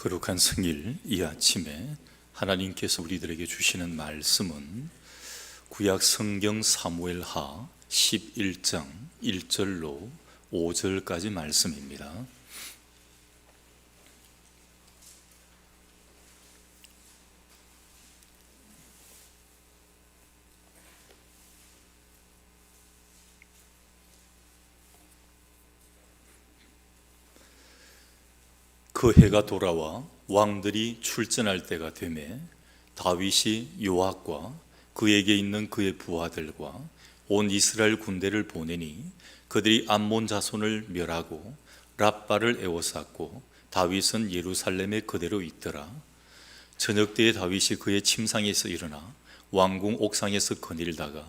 거룩한 성일 이 아침에 하나님께서 우리들에게 주시는 말씀은 구약 성경 사무엘하 11장 1절로 5절까지 말씀입니다. 그 해가 돌아와 왕들이 출전할 때가 되매 다윗이 요압과 그에게 있는 그의 부하들과 온 이스라엘 군대를 보내니 그들이 암몬 자손을 멸하고 랍바를 에워쌌고 다윗은 예루살렘에 그대로 있더라. 저녁 때에 다윗이 그의 침상에서 일어나 왕궁 옥상에서 거닐다가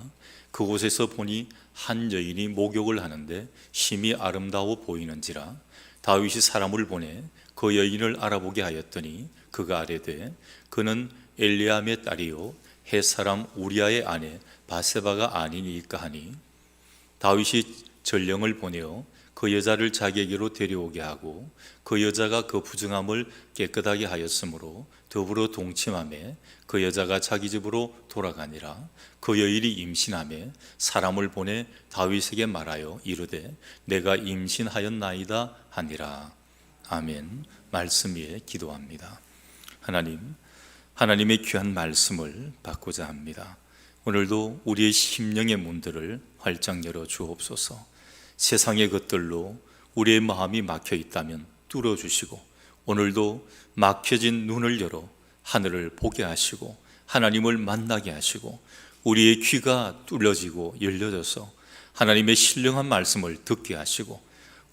그곳에서 보니 한 여인이 목욕을 하는데 심히 아름다워 보이는지라 다윗이 사람을 보내 그 여인을 알아보게 하였더니 그가 아뢰되 그는 엘리암의 딸이요 헷사람 우리아의 아내 바세바가 아니니까 하니 다윗이 전령을 보내어 그 여자를 자기에게로 데려오게 하고 그 여자가 그 부정함을 깨끗하게 하였으므로 더불어 동침하며 그 여자가 자기 집으로 돌아가니라. 그 여인이 임신하며 사람을 보내 다윗에게 말하여 이르되 내가 임신하였나이다 하니라. 아멘. 말씀 위에 기도합니다. 하나님의 귀한 말씀을 받고자 합니다. 오늘도 우리의 심령의 문들을 활짝 열어 주옵소서. 세상의 것들로 우리의 마음이 막혀 있다면 뚫어주시고 오늘도 막혀진 눈을 열어 하늘을 보게 하시고 하나님을 만나게 하시고 우리의 귀가 뚫려지고 열려져서 하나님의 신령한 말씀을 듣게 하시고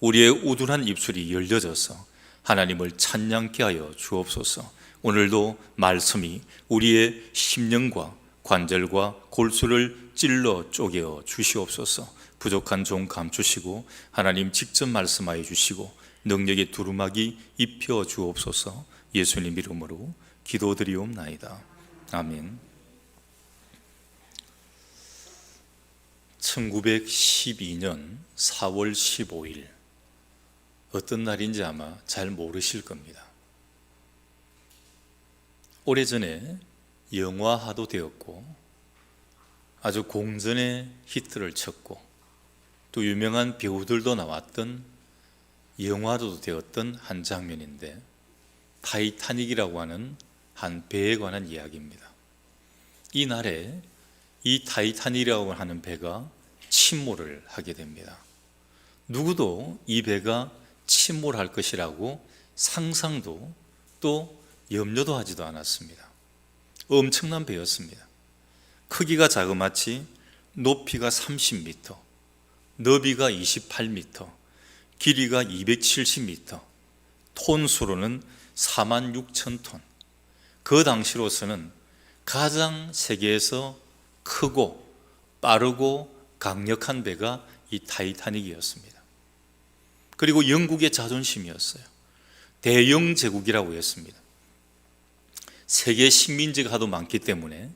우리의 우둔한 입술이 열려져서 하나님을 찬양케 하여 주옵소서. 오늘도 말씀이 우리의 심령과 관절과 골수를 찔러 쪼개어 주시옵소서. 부족한 종 감추시고 하나님 직접 말씀하여 주시고 능력의 두루마기 입혀 주옵소서. 예수님 이름으로 기도드리옵나이다. 아멘. 1912년 4월 15일 어떤 날인지 아마 잘 모르실 겁니다. 오래전에 영화화도 되었고 아주 공전의 히트를 쳤고 또 유명한 배우들도 나왔던 영화도 되었던 한 장면인데 타이타닉이라고 하는 한 배에 관한 이야기입니다. 이 날에 이 타이타닉이라고 하는 배가 침몰을 하게 됩니다. 누구도 이 배가 침몰할 것이라고 상상도 또 염려도 하지도 않았습니다. 엄청난 배였습니다. 크기가 자그마치 높이가 30m, 너비가 28m, 길이가 270m, 톤수로는 46,000톤. 그 당시로서는 가장 세계에서 크고 빠르고 강력한 배가 이 타이타닉이었습니다. 그리고 영국의 자존심이었어요. 대영 제국이라고 했습니다. 세계 식민지가 하도 많기 때문에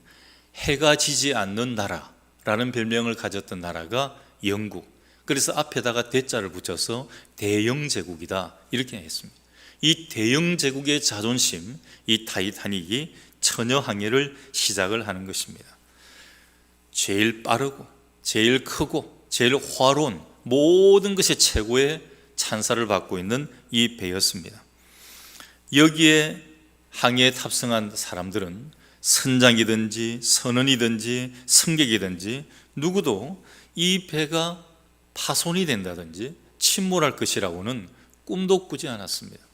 해가 지지 않는 나라라는 별명을 가졌던 나라가 영국. 그래서 앞에다가 대자를 붙여서 대영 제국이다 이렇게 했습니다. 이 대영 제국의 자존심, 이 타이타닉이 처녀 항해를 시작을 하는 것입니다. 제일 빠르고 제일 크고 제일 화려한 모든 것의 최고의 찬사를 받고 있는 이 배였습니다. 여기에 항해에 탑승한 사람들은 선장이든지 선원이든지 승객이든지 누구도 이 배가 파손이 된다든지 침몰할 것이라고는 꿈도 꾸지 않았습니다.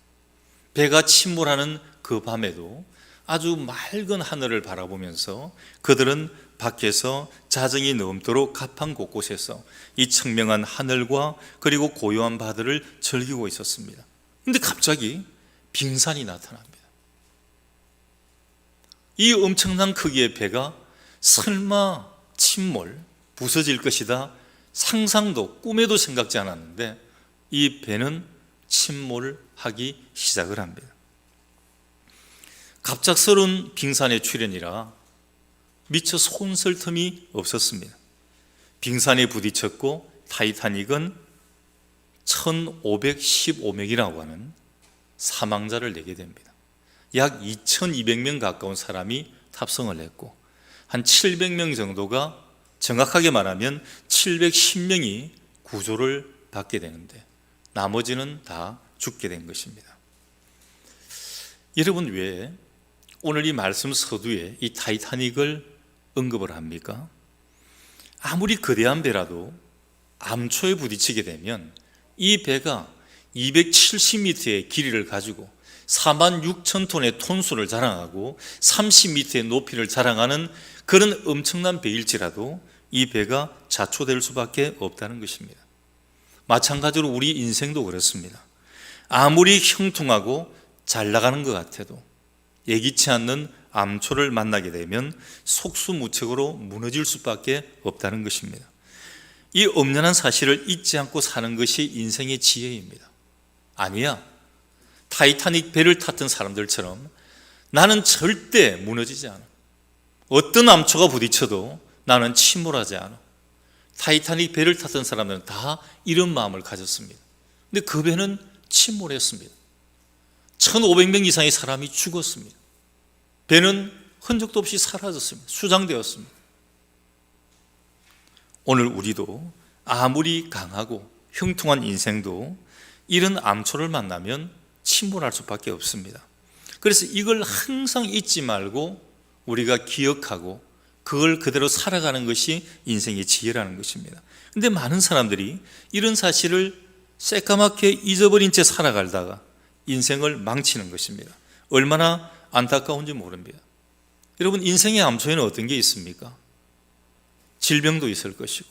배가 침몰하는 그 밤에도 아주 맑은 하늘을 바라보면서 그들은 밖에서 자정이 넘도록 가판 곳곳에서 이 청명한 하늘과 그리고 고요한 바다를 즐기고 있었습니다. 그런데 갑자기 빙산이 나타납니다. 이 엄청난 크기의 배가 설마 침몰, 부서질 것이다 상상도 꿈에도 생각지 않았는데 이 배는 침몰하기 시작을 합니다. 갑작스러운 빙산의 출현이라 미처 손쓸 틈이 없었습니다. 빙산에 부딪혔고 타이타닉은 1515명이라고 하는 사망자를 내게 됩니다. 약 2200명 가까운 사람이 탑승을 했고 한 700명 정도가, 정확하게 말하면 710명이 구조를 받게 되는데 나머지는 다 죽게 된 것입니다. 여러분, 왜 오늘 이 말씀 서두에 이 타이타닉을 언급을 합니까? 아무리 거대한 배라도 암초에 부딪히게 되면 이 배가 270m의 길이를 가지고 46,000톤의 톤수를 자랑하고 30m의 높이를 자랑하는 그런 엄청난 배일지라도 이 배가 자초될 수밖에 없다는 것입니다. 마찬가지로 우리 인생도 그렇습니다. 아무리 형통하고 잘 나가는 것 같아도 예기치 않는 암초를 만나게 되면 속수무책으로 무너질 수밖에 없다는 것입니다. 이 엄연한 사실을 잊지 않고 사는 것이 인생의 지혜입니다. 아니야, 타이타닉 배를 탔던 사람들처럼 나는 절대 무너지지 않아. 어떤 암초가 부딪혀도 나는 침몰하지 않아. 타이타닉 배를 탔던 사람들은 다 이런 마음을 가졌습니다. 근데 그 배는 침몰했습니다. 1500명 이상의 사람이 죽었습니다. 배는 흔적도 없이 사라졌습니다. 수장되었습니다. 오늘 우리도 아무리 강하고 형통한 인생도 이런 암초를 만나면 침몰할 수밖에 없습니다. 그래서 이걸 항상 잊지 말고 우리가 기억하고 그걸 그대로 살아가는 것이 인생의 지혜라는 것입니다. 그런데 많은 사람들이 이런 사실을 새까맣게 잊어버린 채 살아가다가 인생을 망치는 것입니다. 얼마나 안타까운지 모릅니다. 여러분, 인생의 암초에는 어떤 게 있습니까? 질병도 있을 것이고,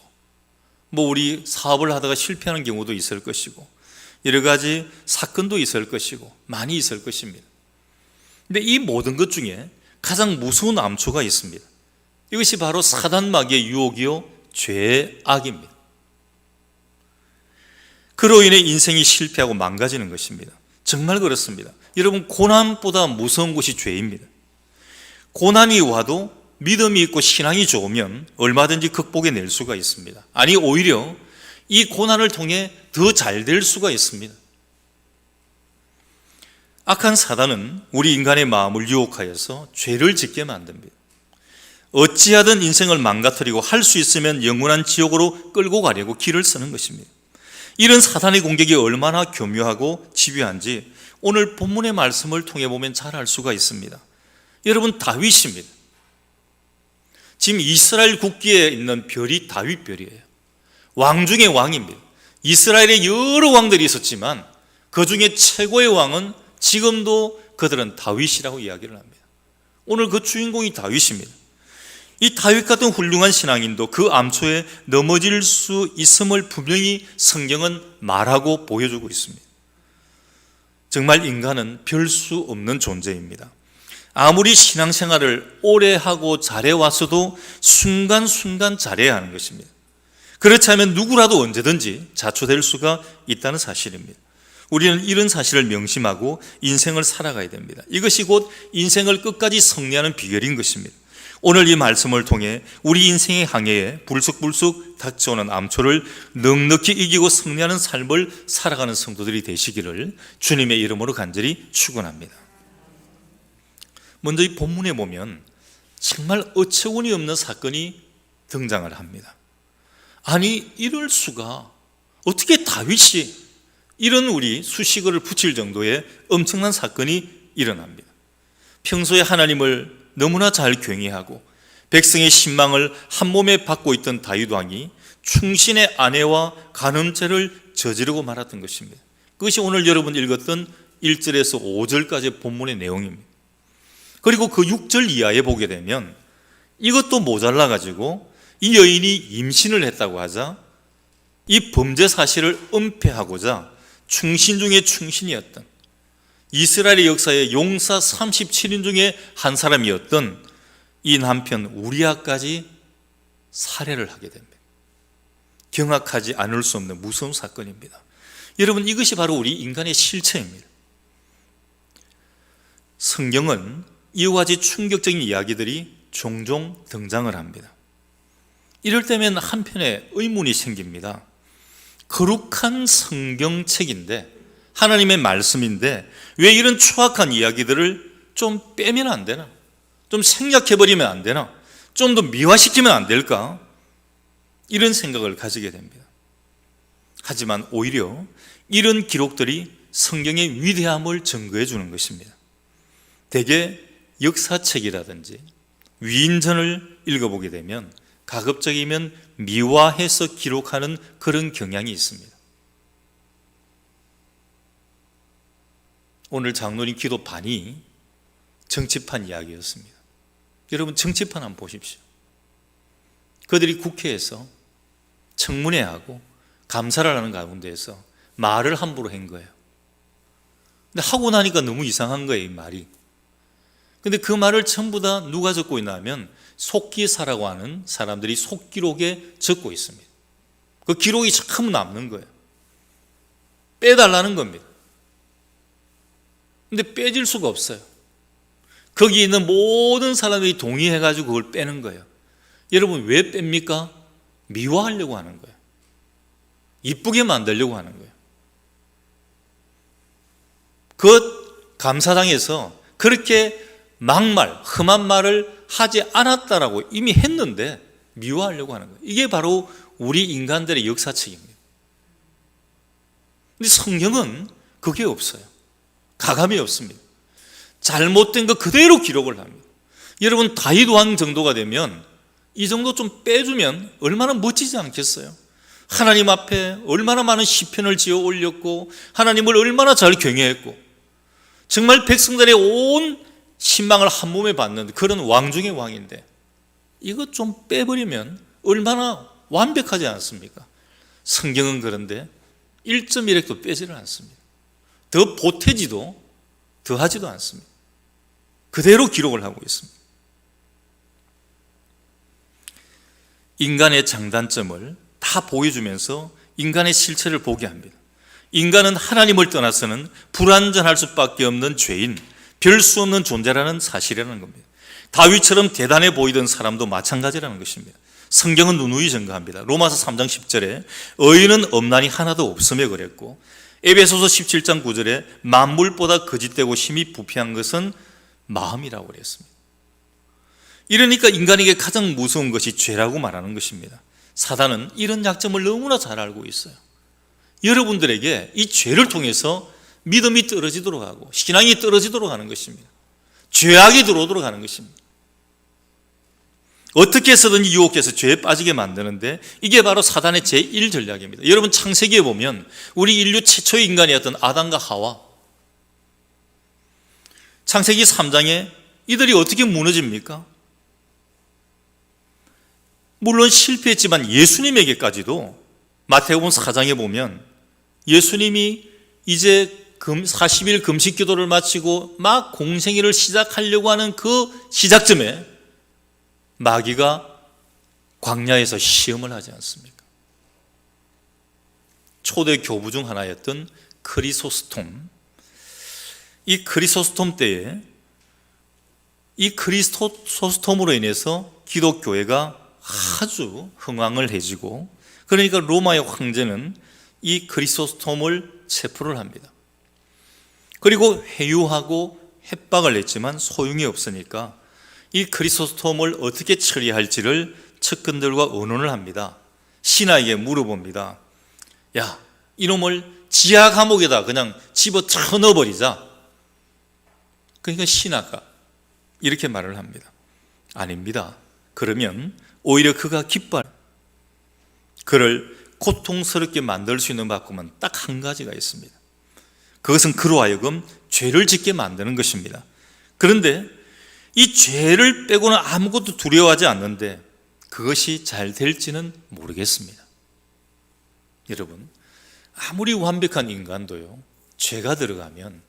우리 사업을 하다가 실패하는 경우도 있을 것이고, 여러 가지 사건도 있을 것이고, 많이 있을 것입니다. 근데 이 모든 것 중에 가장 무서운 암초가 있습니다. 이것이 바로 사단 마귀의 유혹이요, 죄의 악입니다. 그로 인해 인생이 실패하고 망가지는 것입니다. 정말 그렇습니다. 여러분, 고난보다 무서운 것이 죄입니다. 고난이 와도 믿음이 있고 신앙이 좋으면 얼마든지 극복해낼 수가 있습니다. 아니, 오히려 이 고난을 통해 더 잘 될 수가 있습니다. 악한 사단은 우리 인간의 마음을 유혹하여서 죄를 짓게 만듭니다. 어찌하든 인생을 망가뜨리고 할 수 있으면 영원한 지옥으로 끌고 가려고 길을 쓰는 것입니다. 이런 사단의 공격이 얼마나 교묘하고 집요한지 오늘 본문의 말씀을 통해 보면 잘 알 수가 있습니다. 여러분, 다윗입니다. 지금 이스라엘 국기에 있는 별이 다윗별이에요. 왕 중의 왕입니다. 이스라엘에 여러 왕들이 있었지만 그 중에 최고의 왕은 지금도 그들은 다윗이라고 이야기를 합니다. 오늘 그 주인공이 다윗입니다. 이 다윗 같은 훌륭한 신앙인도 그 암초에 넘어질 수 있음을 분명히 성경은 말하고 보여주고 있습니다. 정말 인간은 별 수 없는 존재입니다. 아무리 신앙생활을 오래 하고 잘해왔어도 순간순간 잘해야 하는 것입니다. 그렇지 않으면 누구라도 언제든지 자초될 수가 있다는 사실입니다. 우리는 이런 사실을 명심하고 인생을 살아가야 됩니다. 이것이 곧 인생을 끝까지 승리하는 비결인 것입니다. 오늘 이 말씀을 통해 우리 인생의 항해에 불쑥불쑥 닥쳐오는 암초를 넉넉히 이기고 승리하는 삶을 살아가는 성도들이 되시기를 주님의 이름으로 간절히 축원합니다. 먼저 이 본문에 보면 정말 어처구니 없는 사건이 등장을 합니다. 아니, 이럴 수가, 어떻게 다윗이 이런 우리 수식어를 붙일 정도의 엄청난 사건이 일어납니다. 평소에 하나님을 너무나 잘 경외하고 백성의 신망을 한 몸에 받고 있던 다윗 왕이 충신의 아내와 간음죄를 저지르고 말았던 것입니다. 그것이 오늘 여러분 읽었던 1절에서 5절까지의 본문의 내용입니다. 그리고 그 6절 이하에 보게 되면 이것도 모자라 가지고 이 여인이 임신을 했다고 하자 이 범죄 사실을 은폐하고자 충신 중에 충신이었던 이스라엘의 역사의 용사 37인 중에 한 사람이었던 이 남편 우리아까지 살해를 하게 됩니다. 경악하지 않을 수 없는 무서운 사건입니다. 여러분, 이것이 바로 우리 인간의 실체입니다. 성경은 이와 같이 충격적인 이야기들이 종종 등장을 합니다. 이럴 때면 한편에 의문이 생깁니다. 거룩한 성경책인데, 하나님의 말씀인데 왜 이런 추악한 이야기들을 좀 빼면 안 되나? 좀 생략해버리면 안 되나? 좀 더 미화시키면 안 될까? 이런 생각을 가지게 됩니다. 하지만 오히려 이런 기록들이 성경의 위대함을 증거해 주는 것입니다. 대개 역사책이라든지 위인전을 읽어보게 되면 가급적이면 미화해서 기록하는 그런 경향이 있습니다. 오늘 장로님 기도판이 정치판 이야기였습니다. 여러분 정치판 한번 보십시오. 그들이 국회에서 청문회하고 감사를 하는 가운데에서 말을 함부로 한 거예요. 근데 하고 나니까 너무 이상한 거예요, 이 말이. 근데 그 말을 전부 다 누가 적고 있나 하면 속기사라고 하는 사람들이 속기록에 적고 있습니다. 그 기록이 참 남는 거예요. 빼달라는 겁니다. 근데 빼질 수가 없어요. 거기 있는 모든 사람들이 동의해가지고 그걸 빼는 거예요. 여러분 왜 뺍니까? 미화하려고 하는 거예요. 이쁘게 만들려고 하는 거예요. 그 감사당에서 그렇게 막말, 험한 말을 하지 않았다라고 이미 했는데 미화하려고 하는 거예요. 이게 바로 우리 인간들의 역사책입니다. 근데 성경은 그게 없어요. 가감이 없습니다. 잘못된 거 그대로 기록을 합니다. 여러분 다윗 왕 정도가 되면 이 정도 좀 빼주면 얼마나 멋지지 않겠어요? 하나님 앞에 얼마나 많은 시편을 지어 올렸고 하나님을 얼마나 잘 경외했고 정말 백성들의 온 신망을 한 몸에 받는 그런 왕 중의 왕인데 이거 좀 빼버리면 얼마나 완벽하지 않습니까? 성경은 그런데 1.1획도 빼지를 않습니다. 더 보태지도 더하지도 않습니다. 그대로 기록을 하고 있습니다. 인간의 장단점을 다 보여주면서 인간의 실체를 보게 합니다. 인간은 하나님을 떠나서는 불완전할 수밖에 없는 죄인, 별 수 없는 존재라는 사실이라는 겁니다. 다윗처럼 대단해 보이던 사람도 마찬가지라는 것입니다. 성경은 누누이 증거합니다. 로마서 3장 10절에 의인은 없나니 하나도 없으며 그랬고 에베소서 17장 9절에 만물보다 거짓되고 심히 부패한 것은 마음이라고 그랬습니다. 이러니까 인간에게 가장 무서운 것이 죄라고 말하는 것입니다. 사단은 이런 약점을 너무나 잘 알고 있어요. 여러분들에게 이 죄를 통해서 믿음이 떨어지도록 하고 신앙이 떨어지도록 하는 것입니다. 죄악이 들어오도록 하는 것입니다. 어떻게 해서든지 유혹해서 죄에 빠지게 만드는데 이게 바로 사단의 제1 전략입니다. 여러분 창세기에 보면 우리 인류 최초의 인간이었던 아담과 하와, 창세기 3장에 이들이 어떻게 무너집니까? 물론 실패했지만 예수님에게까지도 마태복음 4장에 보면 예수님이 이제 40일 금식 기도를 마치고 막 공생애를 시작하려고 하는 그 시작점에 마귀가 광야에서 시험을 하지 않습니까? 초대 교부 중 하나였던 크리소스톰, 이 크리소스톰 때에 이 크리소스톰으로 인해서 기독교회가 아주 흥왕을 해지고 그러니까 로마의 황제는 이 크리소스톰을 체포를 합니다. 그리고 회유하고 협박을 했지만 소용이 없으니까 이 크리소스톰을 어떻게 처리할지를 측근들과 의논을 합니다. 신하에게 물어봅니다. 야, 이놈을 지하 감옥에다 그냥 집어쳐 넣어버리자. 그러니까 신하가 이렇게 말을 합니다. 아닙니다. 그러면 오히려 그가 기뻐. 그를 고통스럽게 만들 수 있는 방법은 딱 한 가지가 있습니다. 그것은 그로 하여금 죄를 짓게 만드는 것입니다. 그런데 이 죄를 빼고는 아무것도 두려워하지 않는데 그것이 잘 될지는 모르겠습니다. 여러분, 아무리 완벽한 인간도요, 죄가 들어가면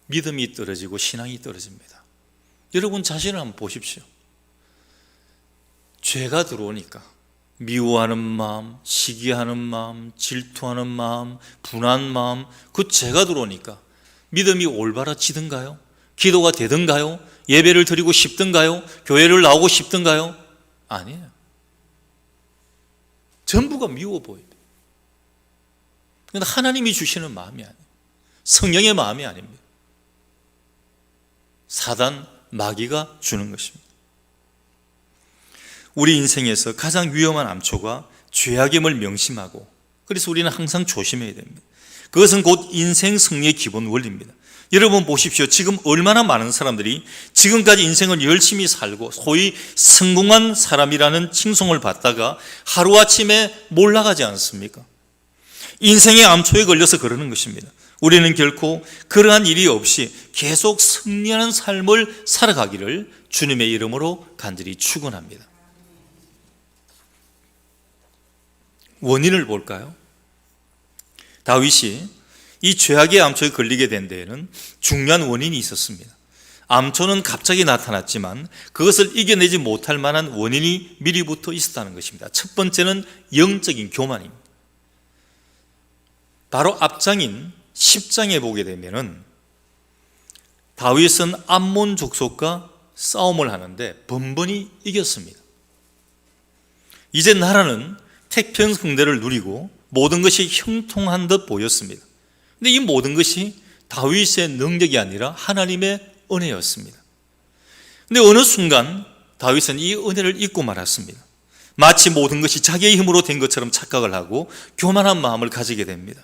믿음이 떨어지고 신앙이 떨어집니다. 여러분 자신을 한번 보십시오. 죄가 들어오니까 미워하는 마음, 시기하는 마음, 질투하는 마음, 분한 마음, 그 죄가 들어오니까 믿음이 올바라지든가요? 기도가 되든가요? 예배를 드리고 싶든가요? 교회를 나오고 싶든가요? 아니에요. 전부가 미워 보입니다. 그런데 하나님이 주시는 마음이 아니에요. 성령의 마음이 아닙니다. 사단, 마귀가 주는 것입니다. 우리 인생에서 가장 위험한 암초가 죄악임을 명심하고, 그래서 우리는 항상 조심해야 됩니다. 그것은 곧 인생 승리의 기본 원리입니다. 여러분 보십시오. 지금 얼마나 많은 사람들이 지금까지 인생을 열심히 살고 소위 성공한 사람이라는 칭송을 받다가 하루아침에 몰락하지 않습니까? 인생의 암초에 걸려서 그러는 것입니다. 우리는 결코 그러한 일이 없이 계속 승리하는 삶을 살아가기를 주님의 이름으로 간절히 축원합니다. 원인을 볼까요? 다윗이 이 죄악의 암초에 걸리게 된 데에는 중요한 원인이 있었습니다. 암초는 갑자기 나타났지만 그것을 이겨내지 못할 만한 원인이 미리부터 있었다는 것입니다. 첫 번째는 영적인 교만입니다. 바로 앞장인 10장에 보게 되면은 다윗은 암몬 족속과 싸움을 하는데 번번이 이겼습니다. 이제 나라는 태평성대를 누리고 모든 것이 형통한 듯 보였습니다. 근데 이 모든 것이 다윗의 능력이 아니라 하나님의 은혜였습니다. 근데 어느 순간 다윗은 이 은혜를 잊고 말았습니다. 마치 모든 것이 자기의 힘으로 된 것처럼 착각을 하고 교만한 마음을 가지게 됩니다.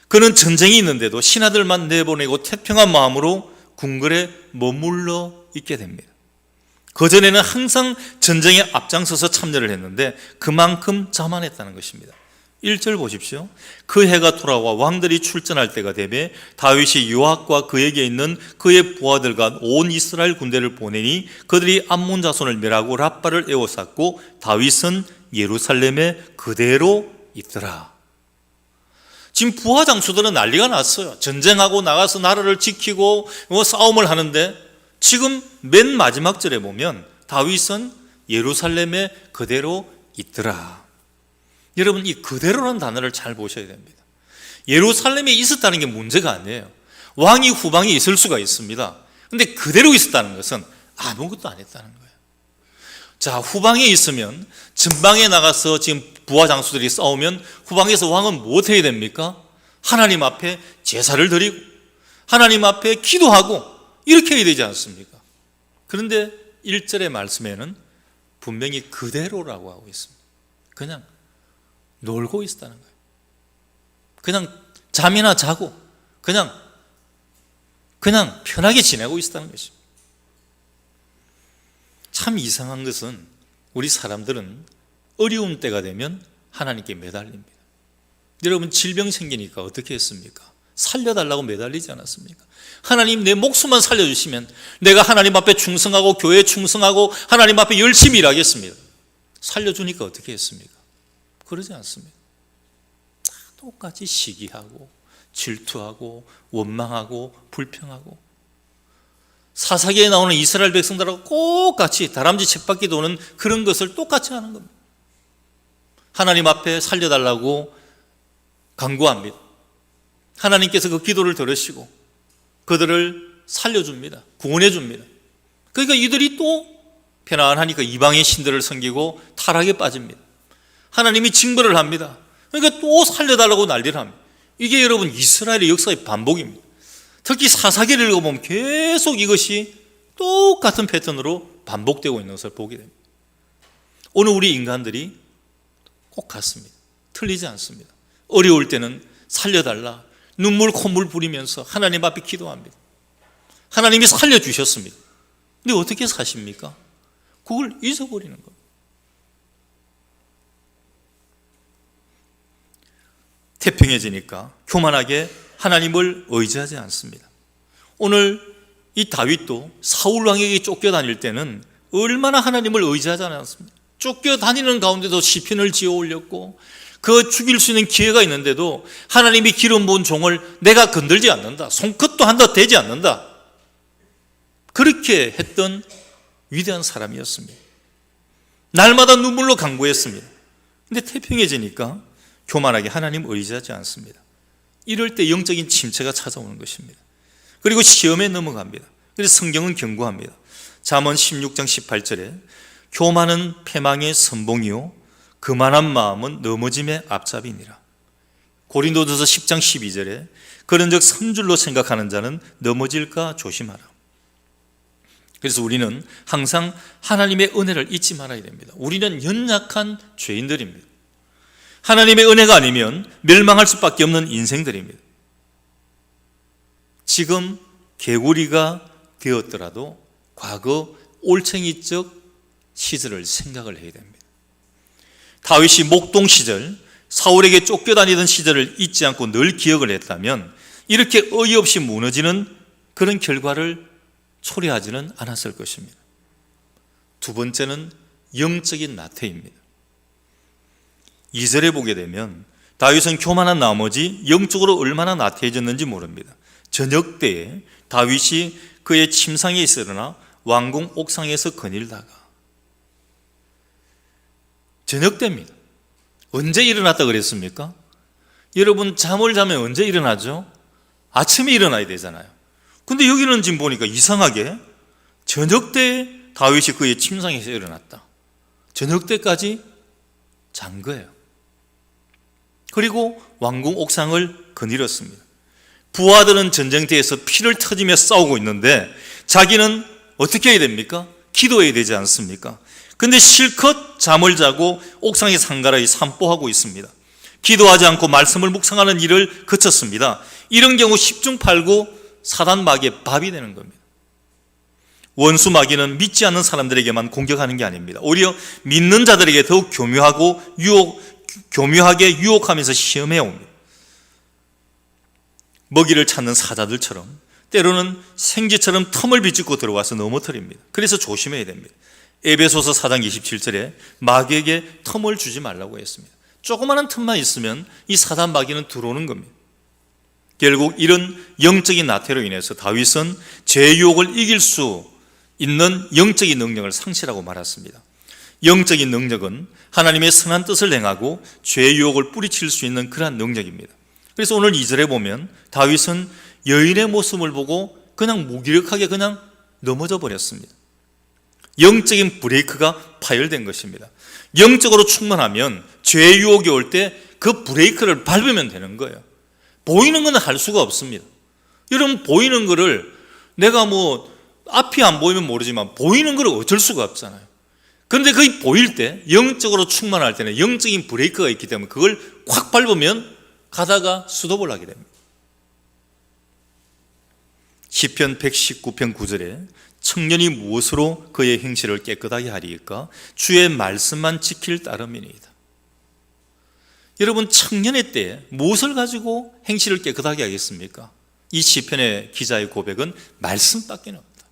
그는 전쟁이 있는데도 신하들만 내보내고 태평한 마음으로 궁궐에 머물러 있게 됩니다. 그전에는 항상 전쟁에 앞장서서 참여를 했는데 그만큼 자만했다는 것입니다. 1절 보십시오. 그 해가 돌아와 왕들이 출전할 때가 되매 다윗이 요압과 그에게 있는 그의 부하들과 온 이스라엘 군대를 보내니 그들이 암몬 자손을 멸하고 랍바를 에워쌌고 다윗은 예루살렘에 그대로 있더라. 지금 부하 장수들은 난리가 났어요. 전쟁하고 나가서 나라를 지키고 싸움을 하는데 지금 맨 마지막 절에 보면 다윗은 예루살렘에 그대로 있더라. 여러분, 이 그대로라는 단어를 잘 보셔야 됩니다. 예루살렘에 있었다는 게 문제가 아니에요. 왕이 후방에 있을 수가 있습니다. 근데 그대로 있었다는 것은 아무것도 안 했다는 거예요. 자, 후방에 있으면 전방에 나가서 지금 부하 장수들이 싸우면 후방에서 왕은 무엇 해야 됩니까? 하나님 앞에 제사를 드리고 하나님 앞에 기도하고 이렇게 해야 되지 않습니까? 그런데 1절의 말씀에는 분명히 그대로라고 하고 있습니다. 그냥 놀고 있었다는 거예요. 그냥 잠이나 자고 그냥 편하게 지내고 있었다는 것입니다. 참 이상한 것은 우리 사람들은 어려운 때가 되면 하나님께 매달립니다. 여러분, 질병 생기니까 어떻게 했습니까? 살려달라고 매달리지 않았습니까? 하나님, 내 목숨만 살려주시면 내가 하나님 앞에 충성하고 교회에 충성하고 하나님 앞에 열심히 일하겠습니다. 살려주니까 어떻게 했습니까? 그러지 않습니다. 똑같이 시기하고 질투하고 원망하고 불평하고 사사기에 나오는 이스라엘 백성들하고 똑같이 다람쥐 쳇바퀴 도는 그런 것을 똑같이 하는 겁니다. 하나님 앞에 살려달라고 간구합니다. 하나님께서 그 기도를 들으시고 그들을 살려줍니다. 구원해 줍니다. 그러니까 이들이 또 편안하니까 이방의 신들을 섬기고 타락에 빠집니다. 하나님이 징벌을 합니다. 그러니까 또 살려달라고 난리를 합니다. 이게 여러분 이스라엘의 역사의 반복입니다. 특히 사사기를 읽어보면 계속 이것이 똑같은 패턴으로 반복되고 있는 것을 보게 됩니다. 오늘 우리 인간들이 꼭 같습니다. 틀리지 않습니다. 어려울 때는 살려달라 눈물 콧물 부리면서 하나님 앞에 기도합니다. 하나님이 살려주셨습니다. 근데 어떻게 사십니까? 그걸 잊어버리는 겁니다. 태평해지니까 교만하게 하나님을 의지하지 않습니다. 오늘 이 다윗도 사울 왕에게 쫓겨다닐 때는 얼마나 하나님을 의지하지 않았습니다. 쫓겨다니는 가운데도 시편을 지어 올렸고 그 죽일 수 있는 기회가 있는데도 하나님이 기름 부은 종을 내가 건들지 않는다. 손끝도 한다 대지 않는다. 그렇게 했던 위대한 사람이었습니다. 날마다 눈물로 간구했습니다. 그런데 태평해지니까 교만하게 하나님 의지하지 않습니다. 이럴 때 영적인 침체가 찾아오는 것입니다. 그리고 시험에 넘어갑니다. 그래서 성경은 경고합니다. 잠언 16장 18절에 교만은 패망의 선봉이요 그만한 마음은 넘어짐의 앞잡이니라. 고린도전서 10장 12절에 그런즉 선줄로 생각하는 자는 넘어질까 조심하라. 그래서 우리는 항상 하나님의 은혜를 잊지 말아야 됩니다. 우리는 연약한 죄인들입니다. 하나님의 은혜가 아니면 멸망할 수밖에 없는 인생들입니다. 지금 개구리가 되었더라도 과거 올챙이적 시절을 생각을 해야 됩니다. 다윗이 목동 시절, 사울에게 쫓겨다니던 시절을 잊지 않고 늘 기억을 했다면 이렇게 어이없이 무너지는 그런 결과를 초래하지는 않았을 것입니다. 두 번째는 영적인 나태입니다. 2절에 보게 되면 다윗은 교만한 나머지 영적으로 얼마나 나태해졌는지 모릅니다. 저녁 때에 다윗이 그의 침상에 있으나 왕궁 옥상에서 거닐다가, 저녁 때입니다. 언제 일어났다 그랬습니까? 여러분, 잠을 자면 언제 일어나죠? 아침에 일어나야 되잖아요. 근데 여기는 지금 보니까 이상하게 저녁 때 다윗이 그의 침상에서 일어났다. 저녁 때까지 잔 거예요. 그리고 왕궁 옥상을 거닐었습니다. 부하들은 전쟁터에서 피를 터지며 싸우고 있는데 자기는 어떻게 해야 됩니까? 기도해야 되지 않습니까? 근데 실컷 잠을 자고 옥상에 상가라이 산보하고 있습니다. 기도하지 않고 말씀을 묵상하는 일을 그쳤습니다. 이런 경우 10중 8구 사단 마귀의 밥이 되는 겁니다. 원수 마귀는 믿지 않는 사람들에게만 공격하는 게 아닙니다. 오히려 믿는 자들에게 더욱 교묘하게 유혹하면서 시험해 옵니다. 먹이를 찾는 사자들처럼 때로는 생쥐처럼 틈을 비집고 들어와서 넘어뜨립니다. 그래서 조심해야 됩니다. 에베소서 4장 27절에 마귀에게 틈을 주지 말라고 했습니다. 조그마한 틈만 있으면 이 사단 마귀는 들어오는 겁니다. 결국 이런 영적인 나태로 인해서 다윗은 죄의 유혹을 이길 수 있는 영적인 능력을 상실하고 말았습니다. 영적인 능력은 하나님의 선한 뜻을 행하고 죄의 유혹을 뿌리칠 수 있는 그러한 능력입니다. 그래서 오늘 2절에 보면 다윗은 여인의 모습을 보고 그냥 무기력하게 그냥 넘어져 버렸습니다. 영적인 브레이크가 파열된 것입니다. 영적으로 충만하면 죄의 유혹이 올 때 그 브레이크를 밟으면 되는 거예요. 보이는 건 할 수가 없습니다. 여러분, 보이는 거를 내가 앞이 안 보이면 모르지만 보이는 거를 어쩔 수가 없잖아요. 그런데 그게 보일 때, 영적으로 충만할 때는 영적인 브레이크가 있기 때문에 그걸 확 밟으면 가다가 수도를 하게 됩니다. 시편 119편 9절에 청년이 무엇으로 그의 행실을 깨끗하게 하리이까? 주의 말씀만 지킬 따름이니이다. 여러분, 청년의 때에 무엇을 가지고 행실을 깨끗하게 하겠습니까? 이 시편의 기자의 고백은 말씀밖에 없다.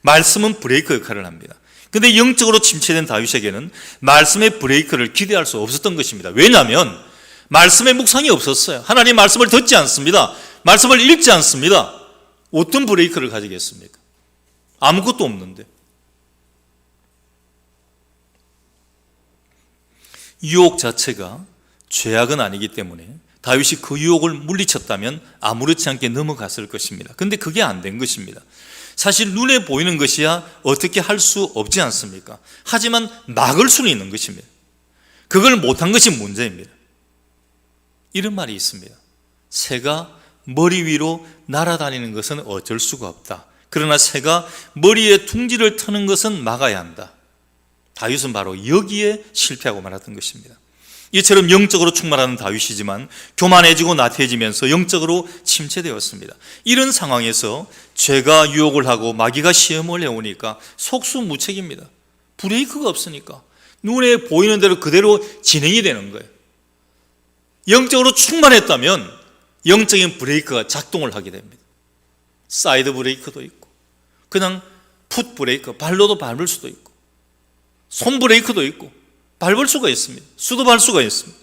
말씀은 브레이크 역할을 합니다. 그런데 영적으로 침체된 다윗에게는 말씀의 브레이크를 기대할 수 없었던 것입니다. 왜냐하면 말씀의 묵상이 없었어요. 하나님의 말씀을 듣지 않습니다. 말씀을 읽지 않습니다. 어떤 브레이크를 가지겠습니까? 아무것도 없는데. 유혹 자체가 죄악은 아니기 때문에 다윗이 그 유혹을 물리쳤다면 아무렇지 않게 넘어갔을 것입니다. 그런데 그게 안 된 것입니다. 사실 눈에 보이는 것이야 어떻게 할 수 없지 않습니까? 하지만 막을 수는 있는 것입니다. 그걸 못한 것이 문제입니다. 이런 말이 있습니다. 새가 머리 위로 날아다니는 것은 어쩔 수가 없다. 그러나 새가 머리에 둥지를 트는 것은 막아야 한다. 다윗은 바로 여기에 실패하고 말았던 것입니다. 이처럼 영적으로 충만하는 다윗이지만 교만해지고 나태해지면서 영적으로 침체되었습니다. 이런 상황에서 죄가 유혹을 하고 마귀가 시험을 해오니까 속수무책입니다. 브레이크가 없으니까 눈에 보이는 대로 그대로 진행이 되는 거예요. 영적으로 충만했다면 영적인 브레이크가 작동을 하게 됩니다. 사이드 브레이크도 있고 그냥 풋 브레이크, 발로도 밟을 수도 있고 손 브레이크도 있고 밟을 수가 있습니다. 수도 밟을 수가 있습니다.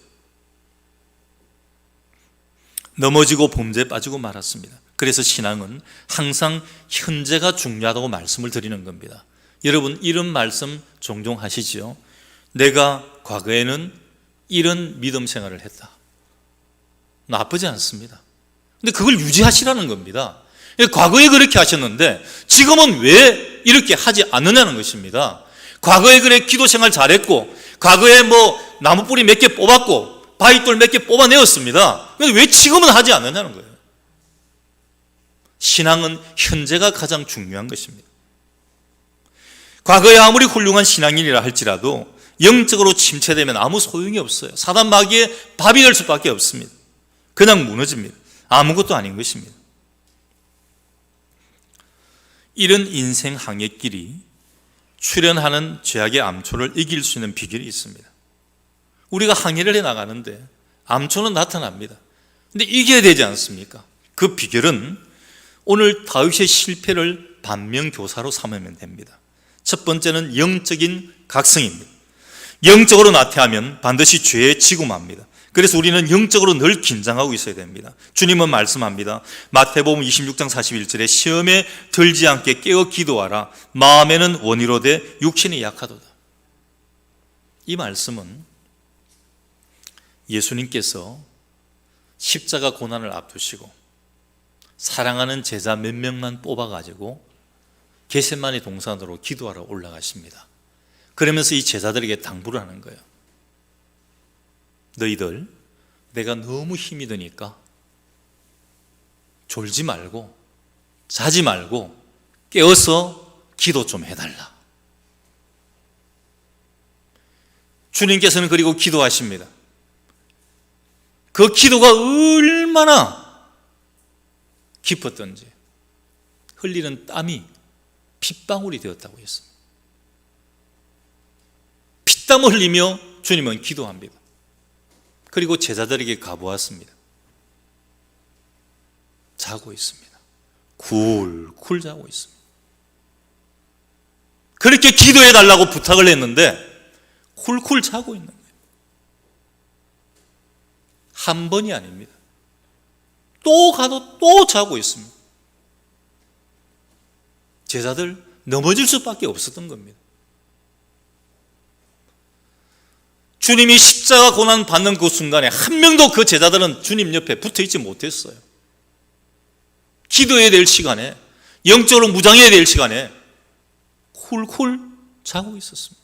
넘어지고 범죄에 빠지고 말았습니다. 그래서 신앙은 항상 현재가 중요하다고 말씀을 드리는 겁니다. 여러분, 이런 말씀 종종 하시지요. 내가 과거에는 이런 믿음 생활을 했다. 나쁘지 않습니다. 근데 그걸 유지하시라는 겁니다. 과거에 그렇게 하셨는데 지금은 왜 이렇게 하지 않느냐는 것입니다. 과거에 그래 기도 생활 잘했고 과거에 나무 뿌리 몇 개 뽑았고 바위돌 몇 개 뽑아내었습니다. 근데 왜 지금은 하지 않느냐는 거예요. 신앙은 현재가 가장 중요한 것입니다. 과거에 아무리 훌륭한 신앙인이라 할지라도 영적으로 침체되면 아무 소용이 없어요. 사단 마귀의 밥이 될 수밖에 없습니다. 그냥 무너집니다. 아무것도 아닌 것입니다. 이런 인생 항해길이 출현하는 죄악의 암초를 이길 수 있는 비결이 있습니다. 우리가 항해를 해나가는데 암초는 나타납니다. 근데 이겨야 되지 않습니까? 그 비결은 오늘 다윗의 실패를 반면교사로 삼으면 됩니다. 첫 번째는 영적인 각성입니다. 영적으로 나태하면 반드시 죄에 지고 맙니다. 그래서 우리는 영적으로 늘 긴장하고 있어야 됩니다. 주님은 말씀합니다. 마태복음 26장 41절에 시험에 들지 않게 깨어 기도하라. 마음에는 원이로되 육신이 약하도다. 이 말씀은 예수님께서 십자가 고난을 앞두시고 사랑하는 제자 몇 명만 뽑아가지고 겟세마네 동산으로 기도하러 올라가십니다. 그러면서 이 제자들에게 당부를 하는 거예요. 너희들 내가 너무 힘이 드니까 졸지 말고 자지 말고 깨어서 기도 좀 해달라. 주님께서는 그리고 기도하십니다. 그 기도가 얼마나 깊었던지 흘리는 땀이 핏방울이 되었다고 했습니다. 피땀을 흘리며 주님은 기도합니다. 그리고 제자들에게 가보았습니다. 자고 있습니다. 굴굴 자고 있습니다. 그렇게 기도해 달라고 부탁을 했는데 굴굴 자고 있는 거예요. 한 번이 아닙니다. 또 가도 또 자고 있습니다. 제자들 넘어질 수밖에 없었던 겁니다. 주님이 십자가 고난 받는 그 순간에 한 명도 그 제자들은 주님 옆에 붙어 있지 못했어요. 기도해야 될 시간에, 영적으로 무장해야 될 시간에 쿨쿨 자고 있었습니다.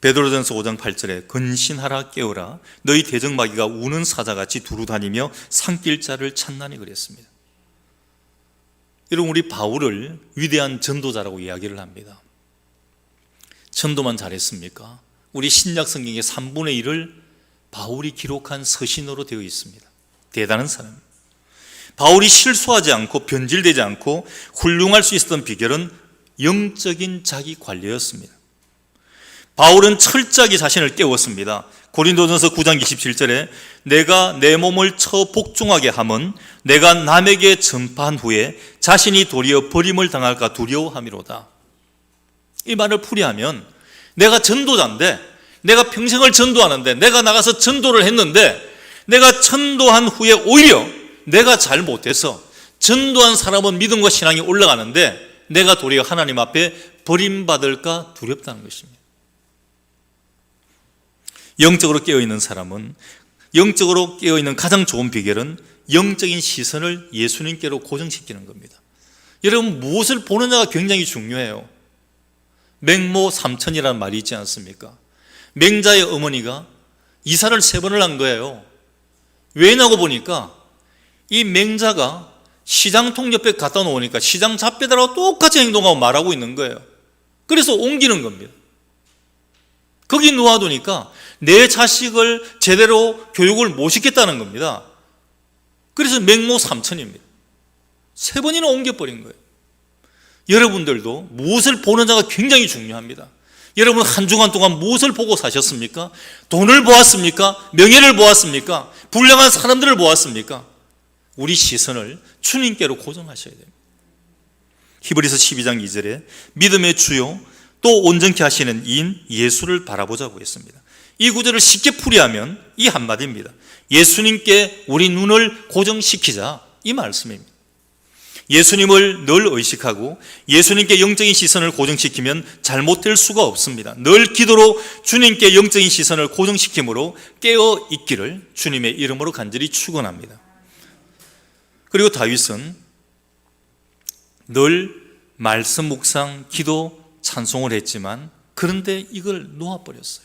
베드로전서 5장 8절에 근신하라 깨어라 너희 대적마귀가 우는 사자같이 두루다니며 삼킬 자를 찾나니 그랬습니다. 여러분, 우리 바울을 위대한 전도자라고 이야기를 합니다. 전도만 잘했습니까? 우리 신약 성경의 3분의 1을 바울이 기록한 서신으로 되어 있습니다. 대단한 사람. 바울이 실수하지 않고 변질되지 않고 훌륭할 수 있었던 비결은 영적인 자기 관리였습니다. 바울은 철저하게 자신을 깨웠습니다. 고린도전서 9장 27절에 내가 내 몸을 쳐 복종하게 함은 내가 남에게 전파한 후에 자신이 도리어 버림을 당할까 두려워함이로다. 이 말을 풀이하면 내가 전도자인데, 내가 평생을 전도하는데, 내가 나가서 전도를 했는데, 내가 전도한 후에 오히려 내가 잘못해서 전도한 사람은 믿음과 신앙이 올라가는데 내가 도리어 하나님 앞에 버림받을까 두렵다는 것입니다. 영적으로 깨어있는 사람은, 영적으로 깨어있는 가장 좋은 비결은 영적인 시선을 예수님께로 고정시키는 겁니다. 여러분, 무엇을 보느냐가 굉장히 중요해요. 맹모 삼천이라는 말이 있지 않습니까? 맹자의 어머니가 이사를 3번을 한 거예요. 왜냐고 보니까 이 맹자가 시장통 옆에 갖다 놓으니까 시장 잡배들하고 똑같이 행동하고 말하고 있는 거예요. 그래서 옮기는 겁니다. 거기 놓아두니까 내 자식을 제대로 교육을 못 시켰다는 겁니다. 그래서 맹모 삼천입니다. 3번이나 옮겨버린 거예요. 여러분들도 무엇을 보느냐가 굉장히 중요합니다. 여러분 한 주간 동안 무엇을 보고 사셨습니까? 돈을 보았습니까? 명예를 보았습니까? 불량한 사람들을 보았습니까? 우리 시선을 주님께로 고정하셔야 됩니다. 히브리서 12장 2절에 믿음의 주요 또 온전케 하시는 이인 예수를 바라보자고 했습니다. 이 구절을 쉽게 풀이하면 이 한마디입니다. 예수님께 우리 눈을 고정시키자, 이 말씀입니다. 예수님을 늘 의식하고 예수님께 영적인 시선을 고정시키면 잘못될 수가 없습니다. 늘 기도로 주님께 영적인 시선을 고정시킴으로 깨어 있기를 주님의 이름으로 간절히 축원합니다. 그리고 다윗은 늘 말씀 묵상, 기도, 찬송을 했지만 그런데 이걸 놓아버렸어요.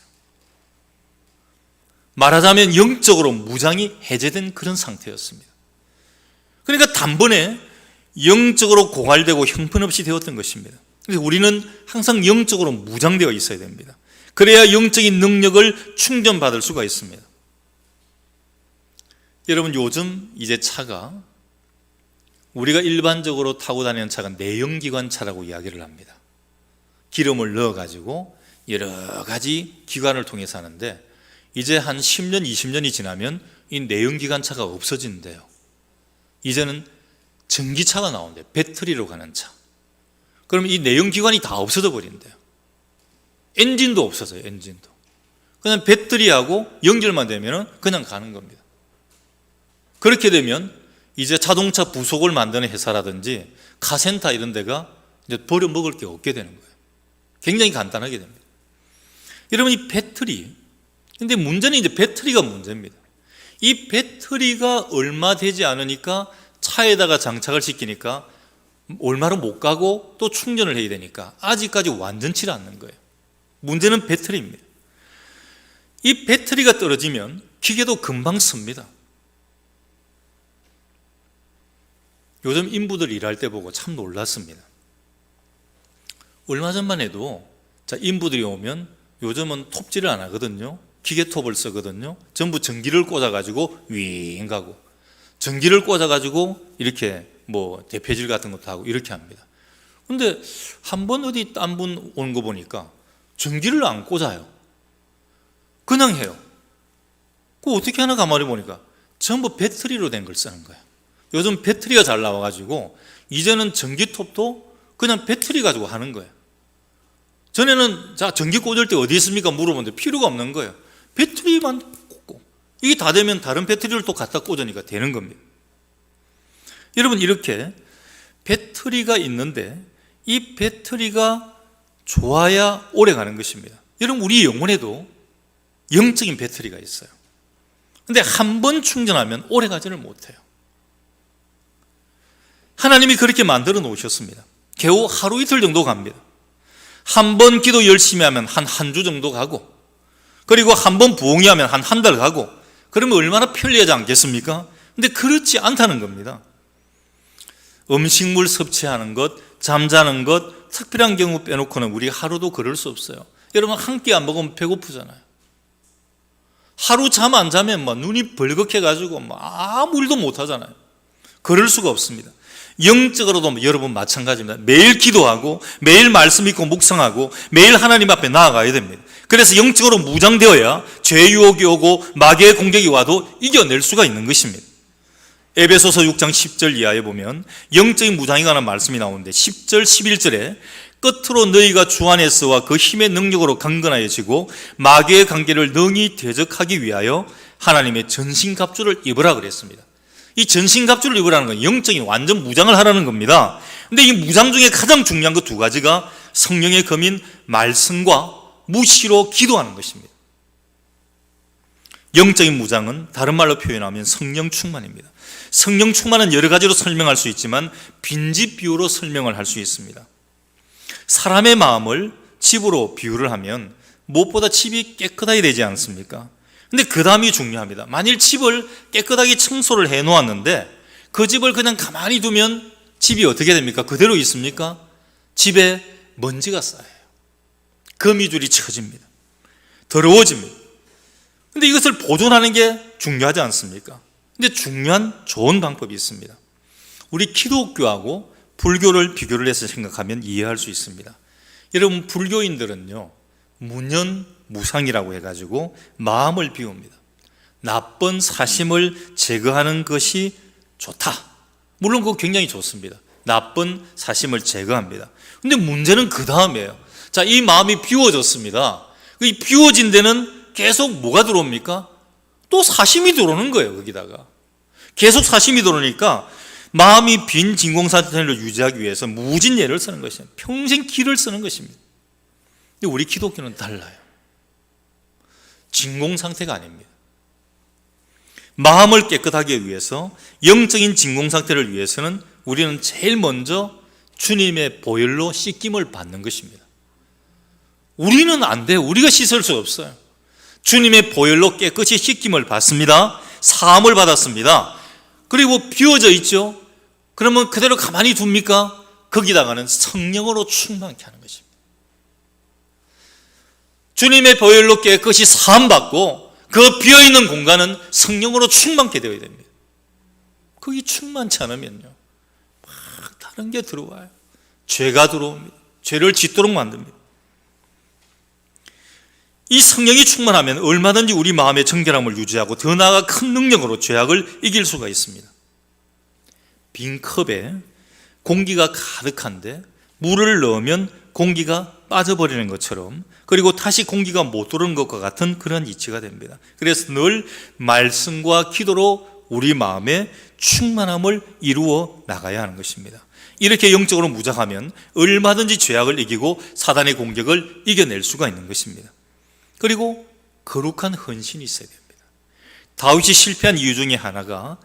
말하자면 영적으로 무장이 해제된 그런 상태였습니다. 그러니까 단번에 영적으로 고갈되고 형편없이 되었던 것입니다. 그래서 우리는 항상 영적으로 무장되어 있어야 됩니다. 그래야 영적인 능력을 충전받을 수가 있습니다. 여러분, 요즘 이제 차가, 우리가 일반적으로 타고 다니는 차가 내연기관 차라고 이야기를 합니다. 기름을 넣어가지고 여러 가지 기관을 통해서 하는데, 이제 한 10년, 20년이 지나면 이 내연기관 차가 없어진대요. 이제는 전기차가 나온대요. 배터리로 가는 차. 그러면 이 내연기관이 다 없어져 버린대요. 엔진도 없어져요. 엔진도. 그냥 배터리하고 연결만 되면 그냥 가는 겁니다. 그렇게 되면 이제 자동차 부속을 만드는 회사라든지 카센터 이런 데가 이제 버려먹을 게 없게 되는 거예요. 굉장히 간단하게 됩니다. 여러분, 이 배터리, 근데 문제는 이제 배터리가 문제입니다. 이 배터리가 얼마 되지 않으니까 차에다가 장착을 시키니까 얼마로 못 가고 또 충전을 해야 되니까 아직까지 완전치를 않는 거예요. 문제는 배터리입니다. 이 배터리가 떨어지면 기계도 금방 씁니다. 요즘 인부들 일할 때 보고 참 놀랐습니다. 얼마 전만 해도 인부들이 오면 요즘은 톱질을 안 하거든요. 기계톱을 쓰거든요. 전부 전기를 꽂아가지고 윙 가고, 전기를 꽂아가지고 이렇게 뭐 대패질 같은 것도 하고 이렇게 합니다. 근데 한 번 어디 딴 분 오는 거 보니까 전기를 안 꽂아요. 그냥 해요. 그거 어떻게 하나 가만히 보니까 전부 배터리로 된 걸 쓰는 거예요. 요즘 배터리가 잘 나와가지고 이제는 전기톱도 그냥 배터리 가지고 하는 거예요. 전에는 전기 꽂을 때 어디 있습니까? 물어보는데 필요가 없는 거예요. 배터리만 꽂고, 이게 다 되면 다른 배터리를 또 갖다 꽂으니까 되는 겁니다. 여러분, 이렇게 배터리가 있는데 이 배터리가 좋아야 오래 가는 것입니다. 여러분, 우리 영혼에도 영적인 배터리가 있어요. 근데 한 번 충전하면 오래 가지를 못해요. 하나님이 그렇게 만들어 놓으셨습니다. 겨우 하루 이틀 정도 갑니다. 한 번 기도 열심히 하면 한 주 정도 가고, 그리고 한 번 부흥이 하면 한 달 가고, 그러면 얼마나 편리하지 않겠습니까? 근데 그렇지 않다는 겁니다. 음식물 섭취하는 것, 잠자는 것, 특별한 경우 빼놓고는 우리 하루도 그럴 수 없어요. 여러분, 한 끼 안 먹으면 배고프잖아요. 하루 잠 안 자면 눈이 벌겋해가지고 아무 일도 못 하잖아요. 그럴 수가 없습니다. 영적으로도 여러분 마찬가지입니다. 매일 기도하고 매일 말씀 읽고 묵상하고 매일 하나님 앞에 나아가야 됩니다. 그래서 영적으로 무장되어야 죄 유혹이 오고 마귀의 공격이 와도 이겨낼 수가 있는 것입니다. 에베소서 6장 10절 이하에 보면 영적인 무장이 관한 말씀이 나오는데 10절 11절에 끝으로 너희가 주 안에서와 그 힘의 능력으로 강건하여지고 마귀의 관계를 능히 대적하기 위하여 하나님의 전신갑주를 입으라 그랬습니다. 이 전신갑주를 입으라는 건 영적인 완전 무장을 하라는 겁니다. 근데 이 무장 중에 가장 중요한 그 두 가지가 성령의 검인 말씀과 무시로 기도하는 것입니다. 영적인 무장은 다른 말로 표현하면 성령 충만입니다. 성령 충만은 여러 가지로 설명할 수 있지만 빈집 비유로 설명을 할 수 있습니다. 사람의 마음을 집으로 비유를 하면 무엇보다 집이 깨끗하게 되지 않습니까? 근데 그 다음이 중요합니다. 만일 집을 깨끗하게 청소를 해 놓았는데 그 집을 그냥 가만히 두면 집이 어떻게 됩니까? 그대로 있습니까? 집에 먼지가 쌓여요. 거미줄이 쳐집니다. 더러워집니다. 근데 이것을 보존하는 게 중요하지 않습니까? 근데 중요한 좋은 방법이 있습니다. 우리 기독교하고 불교를 비교를 해서 생각하면 이해할 수 있습니다. 여러분, 불교인들은요, 문연무상이라고 해가지고 마음을 비웁니다. 나쁜 사심을 제거하는 것이 좋다. 물론 그거 굉장히 좋습니다. 나쁜 사심을 제거합니다. 근데 문제는 그 다음이에요. 자, 이 마음이 비워졌습니다. 이 비워진 데는 계속 뭐가 들어옵니까? 또 사심이 들어오는 거예요. 거기다가 계속 사심이 들어오니까 마음이 빈 진공 상태를 유지하기 위해서 무진예를 쓰는 것이에요. 평생 기를 쓰는 것입니다. 근데 우리 기독교는 달라요. 진공 상태가 아닙니다. 마음을 깨끗하게 하기 위해서, 영적인 진공 상태를 위해서는 우리는 제일 먼저 주님의 보혈로 씻김을 받는 것입니다. 우리는 안 돼요. 우리가 씻을 수 없어요. 주님의 보혈로 깨끗이 씻김을 받습니다. 사함을 받았습니다. 그리고 비워져 있죠. 그러면 그대로 가만히 둡니까? 거기다가는 성령으로 충만케 하는 것입니다. 주님의 보혈로 깨끗이 사함받고 그 비어있는 공간은 성령으로 충만케 되어야 됩니다. 거기 충만치 않으면요, 막 다른 게 들어와요. 죄가 들어옵니다. 죄를 짓도록 만듭니다. 이 성령이 충만하면 얼마든지 우리 마음의 정결함을 유지하고 더 나아가 큰 능력으로 죄악을 이길 수가 있습니다. 빈 컵에 공기가 가득한데 물을 넣으면 공기가 빠져버리는 것처럼, 그리고 다시 공기가 못 들어오는 것과 같은 그런 이치가 됩니다. 그래서 늘 말씀과 기도로 우리 마음에 충만함을 이루어 나가야 하는 것입니다. 이렇게 영적으로 무장하면 얼마든지 죄악을 이기고 사단의 공격을 이겨낼 수가 있는 것입니다. 그리고 거룩한 헌신이 있어야 됩니다. 다윗이 실패한 이유 중에 하나가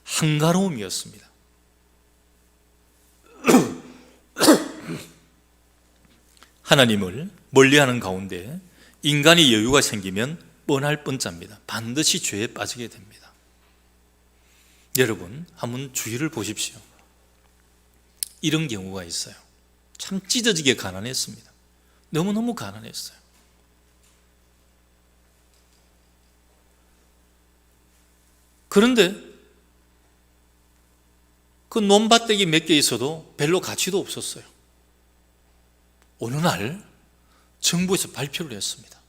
한가로움이었습니다. 하나님을 멀리하는 가운데 인간이 여유가 생기면 뻔할 뻔짜입니다. 반드시 죄에 빠지게 됩니다. 여러분, 한번 주위를 보십시오. 이런 경우가 있어요. 참 찢어지게 가난했습니다. 너무너무 가난했어요. 그런데 그 논밭대기 몇 개 있어도 별로 가치도 없었어요. 어느 날 정부에서 발표를 했습니다.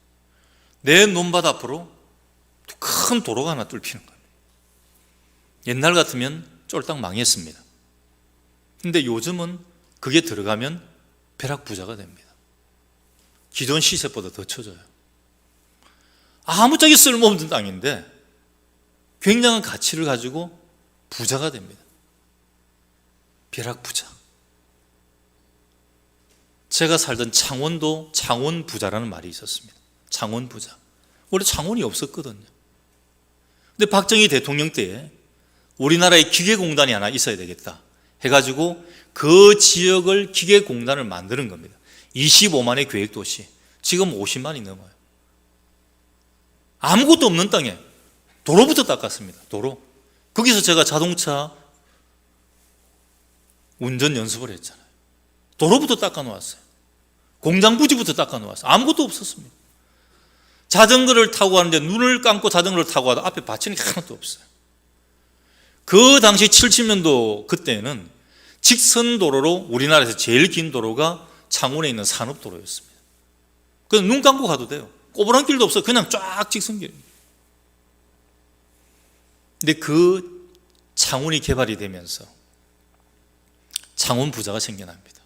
내 논밭 앞으로 큰 도로가 하나 뚫히는 거예요. 옛날 같으면 쫄딱 망했습니다. 근데 요즘은 그게 들어가면 벼락부자가 됩니다. 기존 시세보다 더 쳐져요. 아무짝에 쓸모없는 땅인데 굉장한 가치를 가지고 부자가 됩니다. 벼락부자. 제가 살던 창원도 창원부자라는 말이 있었습니다. 창원부자. 원래 창원이 없었거든요. 근데 박정희 대통령 때에 우리나라에 기계공단이 하나 있어야 되겠다 해가지고 그 지역을 기계공단을 만드는 겁니다. 25만의 계획도시. 지금 50만이 넘어요. 아무것도 없는 땅에 도로부터 닦았습니다. 도로. 거기서 제가 자동차 운전 연습을 했잖아요. 도로부터 닦아 놓았어요. 공장 부지부터 닦아 놓았어요. 아무것도 없었습니다. 자전거를 타고 가는데 눈을 감고 자전거를 타고 가도 앞에 받치는 게 하나도 없어요. 그 당시 70년도 그때는 직선 도로로 우리나라에서 제일 긴 도로가 창원에 있는 산업도로였습니다. 그래서 눈 감고 가도 돼요. 꼬부랑 길도 없어요. 그냥 쫙 직선길입니다. 근데 그 창원이 개발이 되면서 창원 부자가 생겨납니다.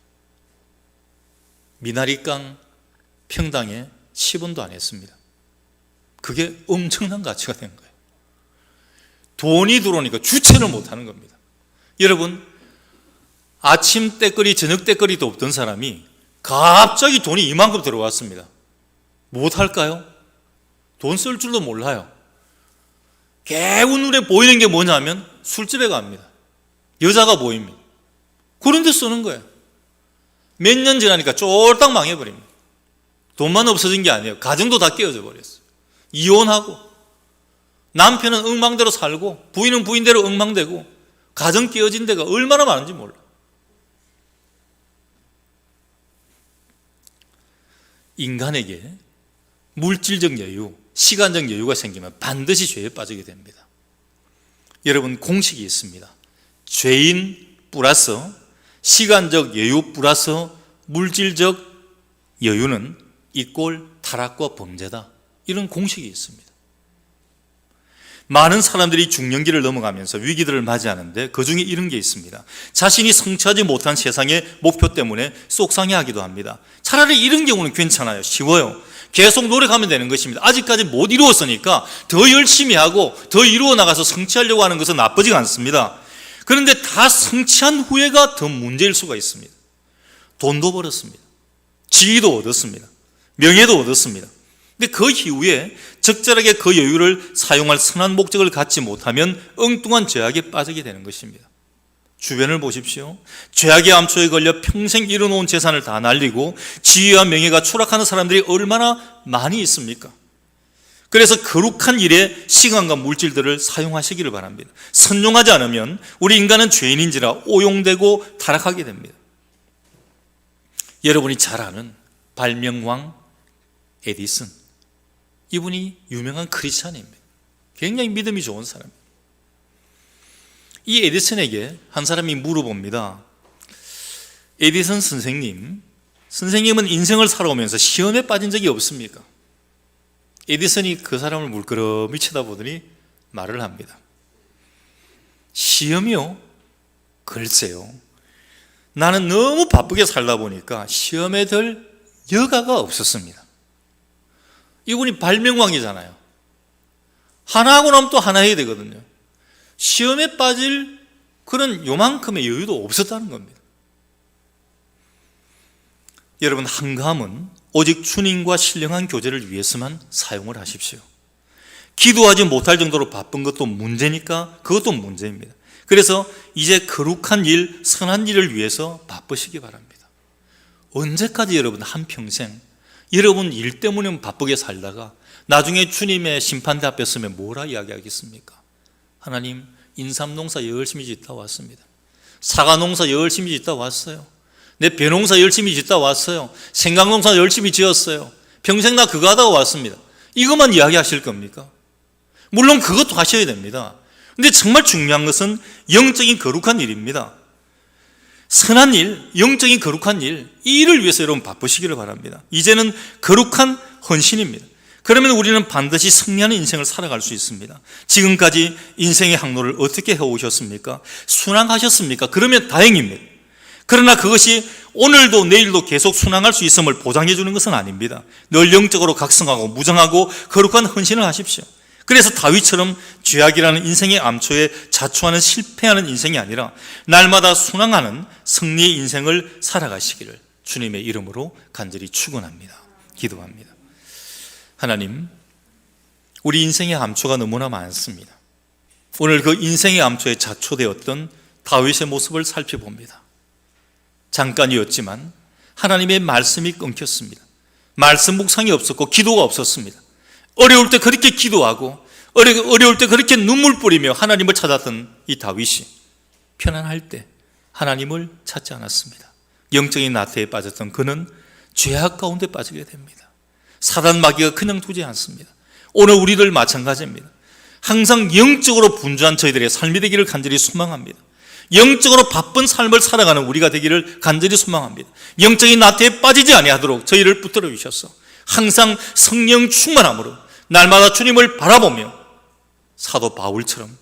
미나리강 평당에 10원도 안 했습니다. 그게 엄청난 가치가 된 거예요. 돈이 들어오니까 주체를 못하는 겁니다. 여러분, 아침 때거리 저녁 때거리도 없던 사람이 갑자기 돈이 이만큼 들어왔습니다. 못할까요? 돈 쓸 줄도 몰라요. 개운 눈에 보이는 게 뭐냐면 술집에 갑니다. 여자가 보입니다. 그런 데 쓰는 거예요. 몇 년 지나니까 쫄딱 망해버립니다. 돈만 없어진 게 아니에요. 가정도 다 깨어져 버렸어요. 이혼하고 남편은 엉망대로 살고 부인은 부인대로 엉망되고 가정 깨어진 데가 얼마나 많은지 몰라. 인간에게 물질적 여유, 시간적 여유가 생기면 반드시 죄에 빠지게 됩니다. 여러분, 공식이 있습니다. 죄인 플러스 시간적 여유 플러스 물질적 여유는 이꼴 타락과 범죄다. 이런 공식이 있습니다. 많은 사람들이 중년기를 넘어가면서 위기들을 맞이하는데 그 중에 이런 게 있습니다. 자신이 성취하지 못한 세상의 목표 때문에 속상해하기도 합니다. 차라리 이런 경우는 괜찮아요. 쉬워요. 계속 노력하면 되는 것입니다. 아직까지 못 이루었으니까 더 열심히 하고 더 이루어 나가서 성취하려고 하는 것은 나쁘지 않습니다. 그런데 다 성취한 후에가 더 문제일 수가 있습니다. 돈도 벌었습니다. 지위도 얻었습니다. 명예도 얻었습니다. 근데 그 이후에 적절하게 그 여유를 사용할 선한 목적을 갖지 못하면 엉뚱한 죄악에 빠지게 되는 것입니다. 주변을 보십시오. 죄악의 암초에 걸려 평생 잃어놓은 재산을 다 날리고 지위와 명예가 추락하는 사람들이 얼마나 많이 있습니까? 그래서 거룩한 일에 시간과 물질들을 사용하시기를 바랍니다. 선용하지 않으면 우리 인간은 죄인인지라 오용되고 타락하게 됩니다. 여러분이 잘 아는 발명왕 에디슨, 이분이 유명한 크리스찬입니다. 굉장히 믿음이 좋은 사람입니다. 이 에디슨에게 한 사람이 물어봅니다. 에디슨 선생님은 인생을 살아오면서 시험에 빠진 적이 없습니까? 에디슨이 그 사람을 물끄러미 쳐다보더니 말을 합니다. 시험이요? 글쎄요. 나는 너무 바쁘게 살다 보니까 시험에 들 여가가 없었습니다. 이분이 발명왕이잖아요. 하나 하고 나면 또 하나 해야 되거든요. 시험에 빠질 그런 요만큼의 여유도 없었다는 겁니다. 여러분, 한가함은 오직 주님과 신령한 교제를 위해서만 사용을 하십시오. 기도하지 못할 정도로 바쁜 것도 문제니까 그것도 문제입니다. 그래서 이제 거룩한 일, 선한 일을 위해서 바쁘시기 바랍니다. 언제까지 여러분 한평생 여러분 일 때문에 바쁘게 살다가 나중에 주님의 심판대 앞에 서면 뭐라 이야기하겠습니까? 하나님, 인삼농사 열심히 짓다 왔습니다. 사과농사 열심히 짓다 왔어요. 내 배농사 열심히 짓다 왔어요. 생강농사 열심히 지었어요. 평생 나 그거 하다가 왔습니다. 이것만 이야기하실 겁니까? 물론 그것도 하셔야 됩니다. 근데 정말 중요한 것은 영적인 거룩한 일입니다. 선한 일, 영적인 거룩한 일, 이 일을 위해서 여러분 바쁘시기를 바랍니다. 이제는 거룩한 헌신입니다. 그러면 우리는 반드시 승리하는 인생을 살아갈 수 있습니다. 지금까지 인생의 항로를 어떻게 해오셨습니까? 순항하셨습니까? 그러면 다행입니다. 그러나 그것이 오늘도 내일도 계속 순항할 수 있음을 보장해 주는 것은 아닙니다. 늘 영적으로 각성하고 무정하고 거룩한 헌신을 하십시오. 그래서 다윗처럼 죄악이라는 인생의 암초에 자초하는 실패하는 인생이 아니라 날마다 순항하는 승리의 인생을 살아가시기를 주님의 이름으로 간절히 축원합니다. 기도합니다. 하나님, 우리 인생의 암초가 너무나 많습니다. 오늘 그 인생의 암초에 자초되었던 다윗의 모습을 살펴봅니다. 잠깐이었지만 하나님의 말씀이 끊겼습니다. 말씀 묵상이 없었고 기도가 없었습니다. 어려울 때 그렇게 기도하고 어려울 때 그렇게 눈물 뿌리며 하나님을 찾았던 이 다윗이 편안할 때 하나님을 찾지 않았습니다. 영적인 나태에 빠졌던 그는 죄악 가운데 빠지게 됩니다. 사단 마귀가 그냥 두지 않습니다. 오늘 우리들 마찬가지입니다. 항상 영적으로 분주한 저희들의 삶이 되기를 간절히 소망합니다. 영적으로 바쁜 삶을 살아가는 우리가 되기를 간절히 소망합니다. 영적인 나태에 빠지지 아니하도록 저희를 붙들어 주셔서 항상 성령 충만함으로 날마다 주님을 바라보며 사도 바울처럼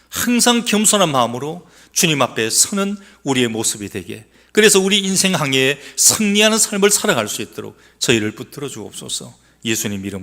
항상 겸손한 마음으로 주님 앞에 서는 우리의 모습이 되게, 그래서 우리 인생 항해에 승리하는 삶을 살아갈 수 있도록 저희를 붙들어 주옵소서. 예수님 이름